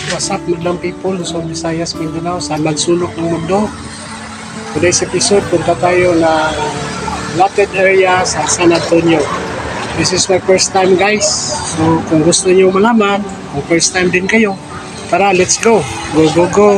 What's up, madlang people, Luzon, Visayas, Mindanao, sa magsulok ng mundo. Today's episode, punta tayo na allotted area sa San Antonio. This is my first time, guys. So, kung gusto niyo malaman, kung first time din kayo, tara, let's go. Go, go, go.